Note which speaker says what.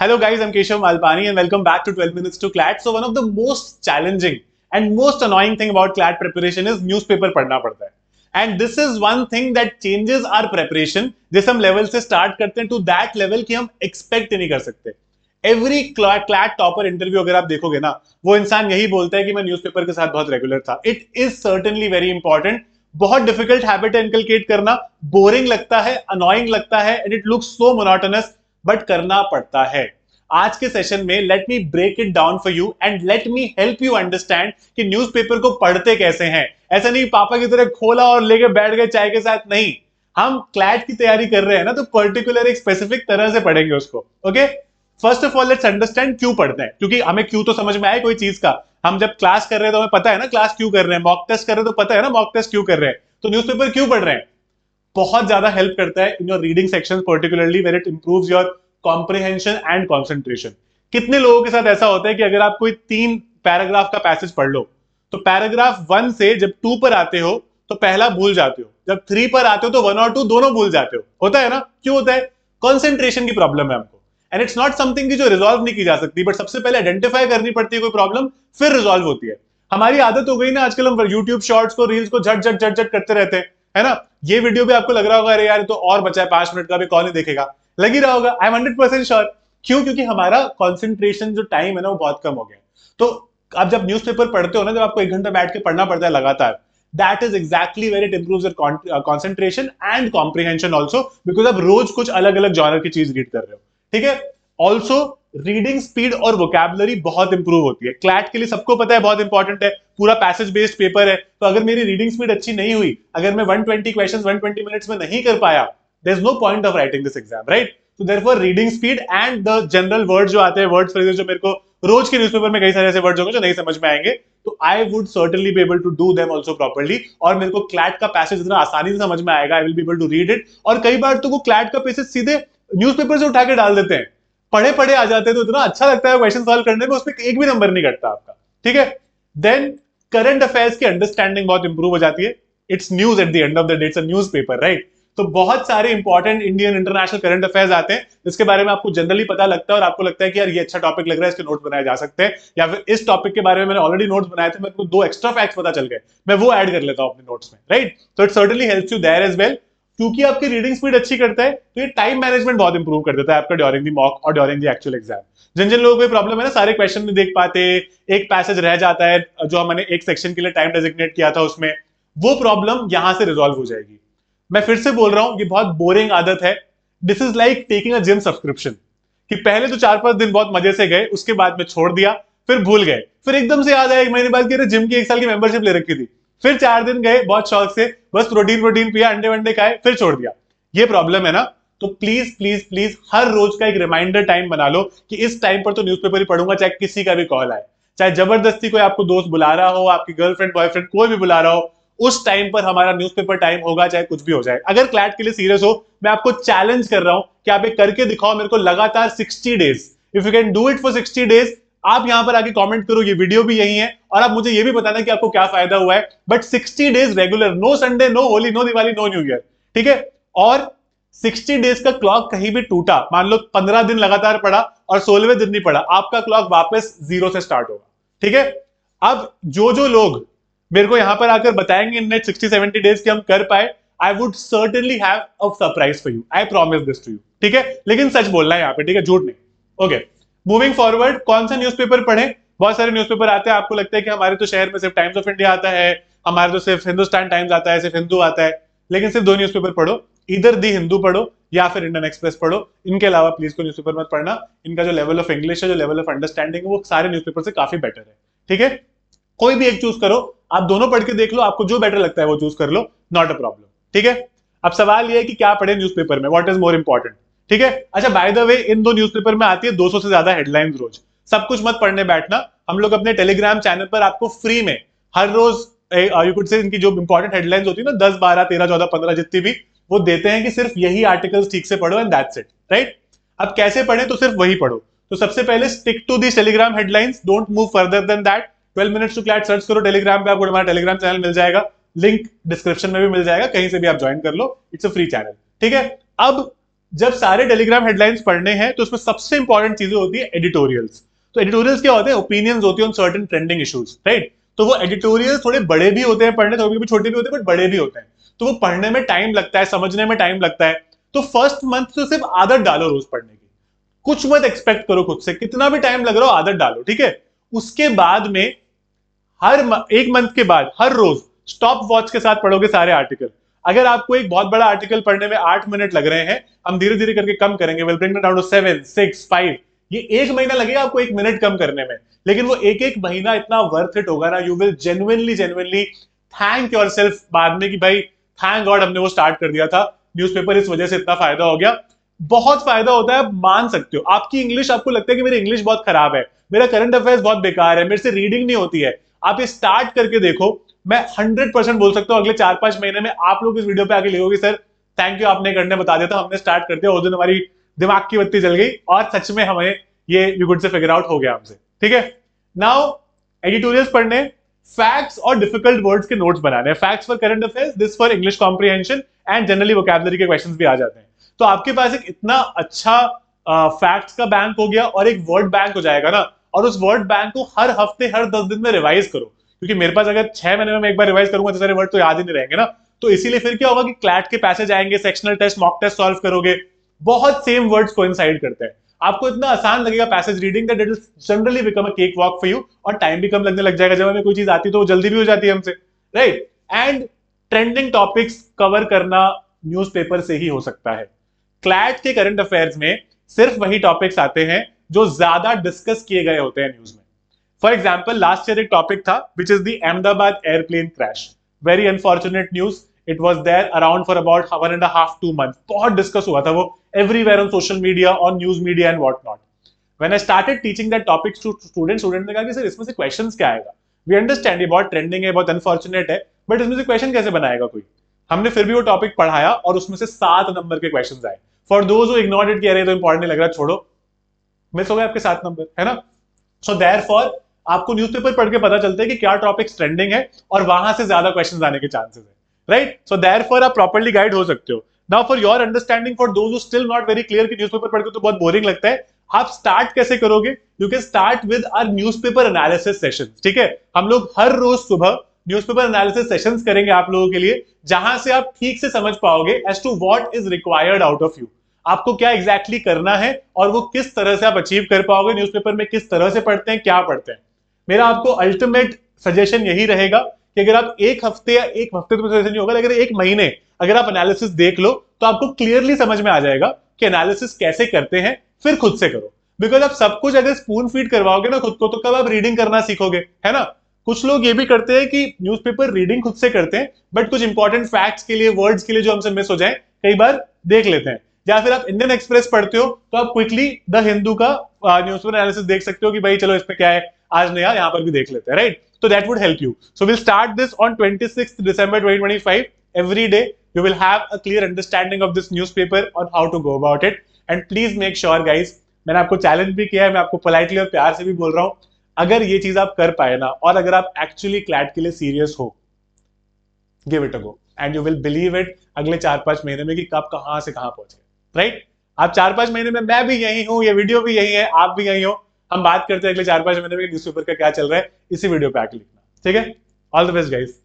Speaker 1: Hello guys, I'm Keshav Malpani and welcome back to 12 Minutes to CLAT. So one of the most challenging and most annoying thing about CLAT preparation is newspaper पढ़ना पड़ता है. And this is one thing that changes our preparation. जिस हम level से start करते हैं to that level कि हम expect नहीं कर सकते. Every CLAT टॉपर इंटरव्यू अगर आप देखोगे ना, वो इंसान यही बोलता है कि मैं न्यूज़पेपर के साथ बहुत रेगुलर था. It is certainly very important. बहुत डिफिकल्ट हैबिट है इनकलकेट करना, बोरिंग लगता है, अनोइंग लगता है and it looks so monotonous, but करना पड़ता है. आज के सेशन में let me break it down for you and let me help you understand कि न्यूज़पेपर को पढ़ते कैसे हैं. ऐसा नहीं पापा की तरह खोला और लेके बैठ गए चाय के साथ, नहीं. हम क्लैट की तैयारी कर रहे हैं ना, तो पर्टिकुलर एक स्पेसिफिक तरह से पढ़ेंगे उसको. Okay, first of all let's understand क्यों पढ़ते हैं, क्योंकि हमें क्यों तो समझ में आए कोई चीज का. हम जब क्लास कर रहे हैं तो हमें पता है ना क्लास क्यों कर रहे हैं, मॉक टेस्ट कर रहे हैं तो पता है ना मॉक टेस्ट क्यों कर रहे हैं. तो न्यूज़पेपर क्यों पढ़ रहे हैं? बहुत ज्यादा हेल्प करता है in your reading section, particularly where it improves your comprehension and concentration. कितने लोगों के साथ ऐसा होता है कि अगर आप कोई 3 पैराग्राफ का पैसेज पढ़ लो, तो पैराग्राफ 1 से जब 2 पर आते हो तो पहला भूल जाते हो, जब 3 पर आते हो तो 1 और 2 दोनों भूल जाते हो. होता है ना? क्यों होता है? कॉन्सेंट्रेशन की प्रॉब्लम है हमको. एंड इट्स नॉट समथिंग जो रिजॉल्व नहीं की जा सकती, बट सबसे पहले आइडेंटिफाई करनी पड़ती है कोई प्रॉब्लम, फिर रिजॉल्व होती है. हमारी आदत हो गई ना आजकल, हम यूट्यूब शॉर्ट्स को, रील्स को झट झट झट झट करते रहते हैं, है ना. ये वीडियो भी आपको लग रहा होगा अरे यार तो और बचा है 5 मिनट का, भी कौन ही देखेगा, लग ही रहा होगा. I am 100% sure. क्यों? क्योंकि हमारा कॉन्सेंट्रेशन जो टाइम है ना वो बहुत कम हो गया. तो आप जब न्यूज़पेपर पढ़ते हो ना, जब आपको 1 घंटा बैठ के पढ़ना पड़ता है लगातार, that is exactly where it improves your concentration and comprehension also, because आप रोज कुछ अलग अलग जॉनर की चीज रीड कर रहे हो. ठीक है. ऑल्सो रीडिंग स्पीड और वोकैबुलरी बहुत इंप्रूव होती है. क्लैट के लिए सबको पता है बहुत इंपॉर्टेंट है, पूरा पैसेज बेस्ड पेपर है. तो अगर मेरी रीडिंग स्पीड अच्छी नहीं हुई, अगर मैं 120 क्वेश्चंस 120 मिनट्स में नहीं कर पाया, there is no point of writing this exam, right. तो therefore reading speed and the general words जो आते हैं, वर्ड्स फ्रेजेस जो मेरे को रोज के न्यूज़पेपर में कई सारे ऐसे वर्ड्स होंगे जो नहीं समझ में आएंगे, तो I would certainly be able to do them also properly. और मेरे को क्लैट का पैसेज इतना आसानी से समझ में आएगा, I will be able to read it. और कई बार तो वो क्लैट का पैसेज सीधे न्यूज़पेपर से उठा के डाल देते हैं, पढ़े पढ़े आ जाते हैं, तो इतना अच्छा लगता है क्वेश्चन सॉल्व करने में, उसमें एक भी नंबर नहीं कटता आपका. ठीक है. देन करंट अफेयर्स की अंडरस्टैंडिंग बहुत इंप्रूव हो जाती है. It's news at the end of the day, it's a newspaper, right. तो बहुत सारे important Indian international current affairs आते हैं जिसके बारे में आपको जनरली पता लगता है और आपको लगता है कि यार ये अच्छा टॉपिक लग रहा है, इसके नोट्स बनाए जा सकते हैं, या फिर इस टॉपिक के बारे में मैंने ऑलरेडी नोट्स बनाए थे, मेरे को 2 एक्स्ट्रा फैक्ट्स पता चल गए, मैं वो ऐड कर लेता हूं अपने नोट्स में, राइट. तो it certainly helps you there as well. क्योंकि आपकी रीडिंग स्पीड अच्छी करता है तो ये टाइम मैनेजमेंट बहुत इंप्रूव कर देता है आपका ड्यूरिंग द मॉक और ड्यूरिंग द एक्चुअल एग्जाम. जिन जिन लोगों को प्रॉब्लम है ना, सारे क्वेश्चन नहीं देख पाते, एक पैसेज रह जाता है जो हमने एक सेक्शन के लिए टाइम डेजिग्नेट किया था उसमें, वो प्रॉब्लम यहां से रिजॉल्व हो जाएगी. मैं फिर से बोल रहा हूं, ये बहुत बोरिंग आदत है. This is like taking a gym subscription, कि पहले तो 4-5 दिन बहुत मजे से गए, उसके बाद में छोड़ दिया, फिर भूल गए, फिर एकदम से याद आया 1 महीने बाद कि जिम की 1 साल की मेंबरशिप ले रखी थी, फिर 4 दिन गए बहुत शौक से, बस प्रोटीन पिया, अंडे वंडे खाए, फिर छोड़ दिया. ये प्रॉब्लम है ना. तो प्लीज प्लीज प्लीज हर रोज का एक रिमाइंडर टाइम बना लो कि इस टाइम पर तो न्यूज़पेपर ही पढ़ूंगा, चाहे किसी का भी कॉल आए, चाहे जबरदस्ती कोई आपको दोस्त बुला रहा हो, आपकी गर्लफ्रेंड बॉयफ्रेंड कोई भी बुला रहा हो, उस टाइम पर हमारा न्यूज़पेपर टाइम होगा, चाहे कुछ भी हो जाए. अगर क्लैट के लिए सीरियस हो, मैं आपको चैलेंज कर रहा हूं कि आप एक करके दिखाओ मेरे को लगातार 60 days. If you can do it for 60 days, आप यहां पर आके कमेंट करो, ये वीडियो भी यही है, और आप मुझे ये भी बताना कि आपको क्या फायदा हुआ है. But 60 days regular, no Sunday, no Holi, no Diwali, no new year. ठीक है. और 60 डेज का क्लॉक कहीं भी टूटा, मान लो 15 दिन लगातार पढ़ा और 16वें दिन नहीं पढ़ा, आपका क्लॉक वापस 0 से स्टार्ट होगा. ठीक है. अब जो जो लोग मेरे को यहां पर आकर बताएंगे इन नेक्स्ट 60-70 डेज कि हम कर पाए, I would certainly have a surprise for you, I promise this to you. ठीक है. लेकिन सच बोलना है यहां पे, ठीक है, झूठ नहीं. ओके, मूविंग फॉरवर्ड, कौन सा न्यूज़पेपर पढ़े? बहुत सारे न्यूज़पेपर आते हैं. आपको लगता है कि हमारे तो शहर में सिर्फ टाइम्स ऑफ इंडिया आता है, हमारे तो सिर्फ हिंदुस्तान टाइम्स आता है, सिर्फ हिंदू आता है. लेकिन सिर्फ 2 न्यूज़पेपर पढ़ो, इधर दी हिंदू पढ़ो या फिर इंडियन एक्सप्रेस पढ़ो. इनके अलावा प्लीज कोई न्यूज़पेपर मत पढ़ना. इनका जो लेवल ऑफ इंग्लिश है, जो लेवल ऑफ अंडरस्टैंडिंग है, वो सारे न्यूज़पेपर से काफी बेटर है. ठीक है. कोई भी एक चूज करो, आप दोनों पढ़ के देख लो, आपको जो बेटर लगता है वो चूज कर लो, नॉट अ प्रॉब्लम. ठीक है. अब सवाल ये है कि क्या पढ़े न्यूज़पेपर में, व्हाट इज मोर इंपॉर्टेंट. ठीक है. अच्छा, by the way, in 2 newspaper में आती है 200 से ज्यादा हेडलाइंस रोज. सब कुछ मत पढ़ने बैठना. हम लोग अपने टेलीग्राम चैनल पर आपको फ्री में हर रोज यू कुड से इनकी जो इंपॉर्टेंट हेडलाइंस होती है ना, 10, 12, 13, 14, 15 जितनी भी, वो देते हैं कि सिर्फ यही आर्टिकल्स ठीक से पढ़ो एंड दैट्स इट, राइट. अब कैसे पढ़े? तो सिर्फ वही पढ़ो. तो सबसे पहले stick to this Telegram headlines, don't move further than that. 12 minutes to CLAT search करो टेलीग्राम पे, आपको हमारा टेलीग्राम चैनल मिल जाएगा, लिंक डिस्क्रिप्शन में भी मिल जाएगा, कहीं से भी आप ज्वाइन कर लो, इट्स अ फ्री चैनल. ठीक है. अब जब सारे टेलीग्राम हेडलाइंस पढ़ने हैं तो उसमें सबसे इंपॉर्टेंट चीजें होती है एडिटोरियल्स। तो एडिटोरियल्स क्या होते हैं? ओपिनियंस होती है on certain trending issues, right? तो वो एडिटोरियल्स थोड़े बड़े भी होते हैं पढ़ने, थोड़े भी छोटे भी होते हैं, बट बड़े भी होते हैं। तो वो पढ़ने में टाइम लगता है, समझने में टाइम लगता है। तो फर्स्ट मंथ तो सिर्फ आदत डालो रोज पढ़ने की, कुछ मत एक्सपेक्ट करो खुद से, कितना भी टाइम लग रहा हो आदत डालो, ठीक है? उसके बाद में एक मंथ के बाद हर रोज स्टॉप वॉच के साथ पढ़ोगे सारे आर्टिकल। अगर आपको एक बहुत बड़ा आर्टिकल पढ़ने में 8 मिनट लग रहे हैं, हम धीरे धीरे करके कम करेंगे, will bring it down to 7, 6, 5। ये 1 महीना लगेगा आपको 1 मिनट कम करने में, लेकिन वो एक एक महीना इतना वर्थ इट होगा ना, you will genuinely genuinely thank your self बाद में कि भाई थैंक गॉड हमने वो स्टार्ट कर दिया था, न्यूज़पेपर इस वजह से इतना फायदा हो गया। बहुत फायदा होता है, आप मान सकते हो। आपकी इंग्लिश, आपको लगता है कि मेरी इंग्लिश बहुत खराब है, मेरा करंट अफेयर्स बहुत बेकार है, मेरे से रीडिंग नहीं होती है, आप ये स्टार्ट करके देखो। मैं 100% बोल सकता हूँ अगले 4-5 महीने में आप लोग इस वीडियो पे आके लिखोगे सर थैंक यू आपने करने बता दिया था, हमने स्टार्ट कर दिया, उस दिन हमारी दिमाग की बत्ती जल गई और सच में हमें ये यू गुड से फिगर आउट हो गया हमसे, ठीक है? नाउ एडिटोरियल्स पढ़ने, फैक्ट्स और डिफिकल्ट वर्ड्स के नोट्स बनाने, facts for current affairs, this for English comprehension and generally vocabulary के क्वेश्चंस भी आ जाते हैं। तो आपके पास एक इतना अच्छा फैक्ट्स का बैंक हो गया और एक वर्ड बैंक हो जाएगा ना, और उस वर्ड बैंक को हर हफ्ते हर 10 दिन में रिवाइज करो, क्योंकि मेरे पास अगर 6 महीने में मैं एक बार रिवाइज करूंगा तो सारे वर्ड तो याद ही नहीं रहेंगे ना। तो इसीलिए फिर क्या होगा कि क्लैट के पैसेज आएंगे, sectional test, mock test solve करोगे, बहुत सेम वर्ड्स कोइंसाइड करते हैं, आपको इतना आसान लगेगा passage reading that it will generally become a cake walk for you, और टाइम भी कम लगने लग जाएगा। जब हमें कोई चीज आती है तो वो जल्दी भी हो जाती है हमसे, right? And trending topics cover करना न्यूज़पेपर से ही हो सकता है। क्लैट के करंट अफेयर्स में सिर्फ वही टॉपिक्स आते हैं जो ज्यादा डिस्कस किए गए होते हैं न्यूज में। फॉर एग्जाम्पल लास्ट ईयर एक टॉपिक था which is the Ahmedabad airplane crash, very unfortunate news, it was there around for about 1.5-2 months, बहुत डिस्कस हुआ था वो everywhere on social media, on news media and what not. When I started teaching that topic to student ने कहा कि sir इसमें से questions क्या आएगा, वी अंडरस्टैंड ये बहुत ट्रेंडिंग है, बहुत अनफॉर्चुनेट है, बट इसमें से क्वेश्चन कैसे बनाएगा कोई? हमने फिर भी वो टॉपिक पढ़ाया और उसमें से 7 नंबर के क्वेश्चंस आए। For those who ignored it, कह रहे तो इंपॉर्टेंट नहीं लग रहा, छोड़ो, मिस हो गए आपके 7 नंबर, है ना? सो देयरफॉर आपको न्यूज़पेपर पढ़ के पता चलता है कि क्या टॉपिक्स ट्रेंडिंग है और वहां से ज्यादा क्वेश्चंस आने के चांसेस है, राइट? सो देयरफॉर आप प्रॉपर्ली गाइड हो सकते हो। Now for your understanding, for those who still not very clear कि न्यूज़पेपर पढ़ के तो बहुत बोरिंग लगता है, आप स्टार्ट कैसे करोगे? You can start with our newspaper analysis sessions, ठीक है? हम लोग हर रोज सुबह न्यूज़पेपर एनालिसिस सेशंस करेंगे आप लोगों के लिए, जहां से आप ठीक से समझ पाओगे as to what is required out of you, आपको क्या एग्जैक्टली करना है और वो किस तरह से आप अचीव कर पाओगे, न्यूज़पेपर में किस तरह से पढ़ते हैं, क्या पढ़ते हैं। मेरा आपको अल्टीमेट सजेशन यही रहेगा कि अगर आप एक हफ्ते या एक हफ्ते तो सजेशन नहीं होगा, लेकिन एक महीने अगर आप एनालिसिस देख लो तो आपको क्लियरली समझ में आ जाएगा कि एनालिसिस कैसे करते हैं, फिर खुद से करो। बिकॉज आप सब कुछ अगर स्पून फीड करवाओगे ना खुद को, तो कब आप रीडिंग करना सीखोगे, है ना? कुछ लोग ये भी करते हैं कि न्यूज़पेपर रीडिंग खुद से करते हैं, बट कुछ इंपॉर्टेंट फैक्ट्स के लिए, वर्ड्स के लिए जो हमसे मिस हो जाए, कई बार देख लेते हैं। या फिर आप इंडियन एक्सप्रेस पढ़ते हो तो आप क्विकली द हिंदू का न्यूज़पेपर एनालिसिस देख सकते हो कि भाई चलो इसमें क्या है, आज नया यहाँ पर भी देख लेते हैं, right? So that would help you. So we'll start this on 26th December 2025. Every day you will have a clear understanding of this newspaper on how to go about it. And please make sure guys, मैंने आपको challenge भी किया है, मैं आपको politely और प्यार से भी बोल रहा हूँ, अगर ये चीज आप कर पाए ना और अगर आप एक्चुअली क्लैट के लिए सीरियस हो, give it a go and you will believe it अगले 4-5 महीने में कि कब कहां से कहां पहुंचे, राइट? आप 4-5 महीने में, मैं भी यही हूं, ये वीडियो भी यही है, आप भी यही हो, हम बात करते हैं अगले 4-5 महीने में न्यूज़पेपर का क्या चल रहा है, इसी वीडियो पे आके लिखना, ठीक है? All the best guys,